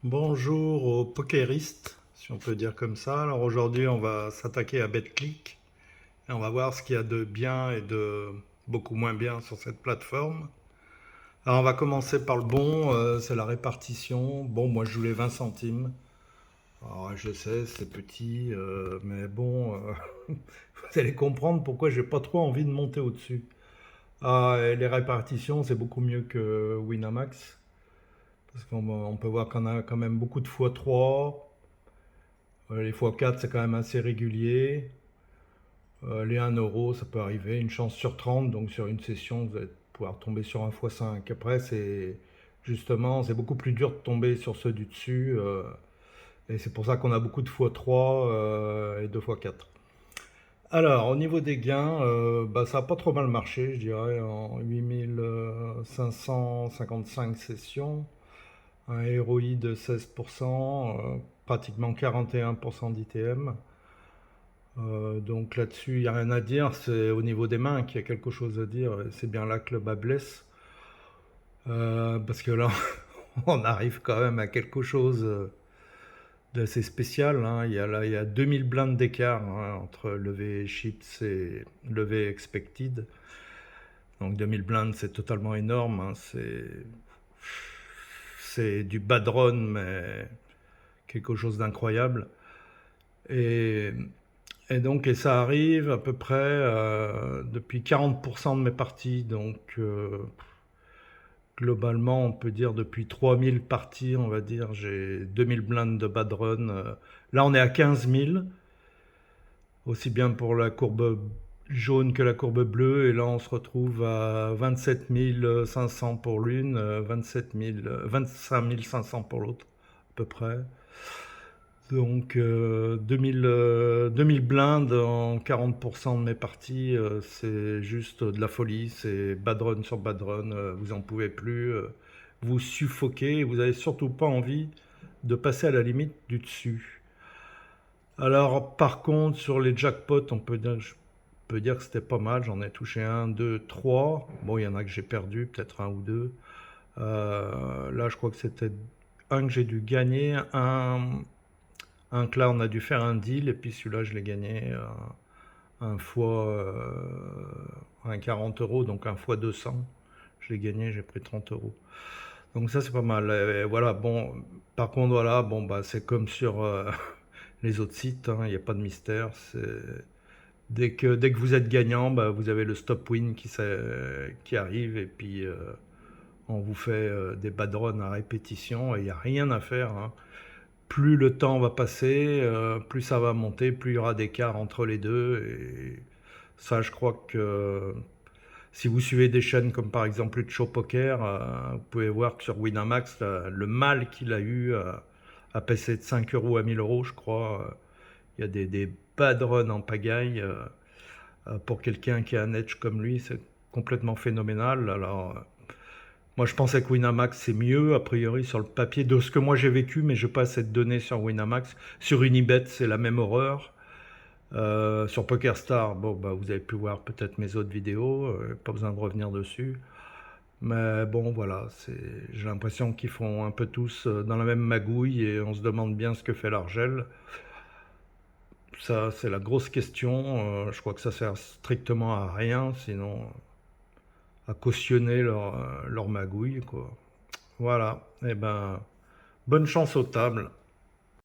Bonjour aux pokéristes, si on peut dire comme ça. Alors aujourd'hui, on va s'attaquer à BetClick et on va voir ce qu'il y a de bien et de beaucoup moins bien sur cette plateforme. Alors on va commencer par le bon, c'est la répartition. Bon, moi je joue les 20 centimes. Alors je sais, c'est petit, mais bon, vous allez comprendre pourquoi j'ai pas trop envie de monter au-dessus. Ah, et les répartitions, c'est beaucoup mieux que Winamax. Parce qu'on peut voir qu'on a quand même beaucoup de x3. Les x4, c'est quand même assez régulier. Les 1 euro, ça peut arriver, une chance sur 30. Donc sur une session, vous allez pouvoir tomber sur un x5. Après, c'est beaucoup plus dur de tomber sur ceux du dessus. Et c'est pour ça qu'on a beaucoup de x3 et de x4. Alors, au niveau des gains, bah, ça n'a pas trop mal marché, je dirais, en 8555 sessions. Un ROI de 16%, pratiquement 41% d'ITM. Donc là-dessus, il n'y a rien à dire. C'est au niveau des mains qu'il y a quelque chose à dire. Et c'est bien là que le bas blesse. Parce que là, on arrive quand même à quelque chose d'assez spécial, hein. Il y a 2000 blindes d'écart, hein, entre levé chips et levé expected. Donc 2000 blindes, c'est totalement énorme, hein. C'est du bad run, mais quelque chose d'incroyable. Et et ça arrive à peu près depuis 40% de mes parties. Donc globalement, on peut dire depuis 3000 parties, on va dire, j'ai 2000 blindes de bad run. Là, on est à 15 000, aussi bien pour la courbe jaune que la courbe bleue. Et là, on se retrouve à 27 500 pour l'une, 25 500 pour l'autre, à peu près. Donc 2000 blindes en 40% de mes parties, c'est juste de la folie, c'est bad run sur bad run, vous en pouvez plus, vous suffoquez, vous n'avez surtout pas envie de passer à la limite du dessus. Alors par contre sur les jackpots, je peux dire que c'était pas mal, j'en ai touché un, deux, trois, bon il y en a que j'ai perdu, peut-être un ou deux. Là je crois que c'était un que j'ai dû gagner, un que là, on a dû faire un deal, et puis celui-là, je l'ai gagné un fois un 40 euros, donc un fois 200. Je l'ai gagné, j'ai pris 30 euros. Donc ça, c'est pas mal. Et voilà, bon, par contre, voilà, bon, bah, c'est comme sur les autres sites, hein, il n'y a pas de mystère. Dès que vous êtes gagnant, bah, vous avez le stop win qui arrive, et puis on vous fait des bad runs à répétition, et il n'y a rien à faire, hein. Plus le temps va passer, plus ça va monter, plus il y aura d'écart entre les deux. Et ça, je crois que si vous suivez des chaînes comme par exemple le Show Poker, vous pouvez voir que sur Winamax, le mal qu'il a eu à passer de 5 euros à 1000 euros, je crois. Il y a des bad runs en pagaille. Pour quelqu'un qui a un edge comme lui, c'est complètement phénoménal. Alors, moi, je pensais que Winamax, c'est mieux, a priori, sur le papier, de ce que moi j'ai vécu, mais je n'ai pas assez de données sur Winamax. Sur Unibet, c'est la même horreur. Sur PokerStar, bon, bah, vous avez pu voir peut-être mes autres vidéos, pas besoin de revenir dessus. Mais bon, voilà, j'ai l'impression qu'ils font un peu tous dans la même magouille, et on se demande bien ce que fait l'Argel. Ça, c'est la grosse question. Je crois que ça sert strictement à rien, sinon à cautionner leur magouille, quoi. Voilà, et ben, bonne chance aux tables.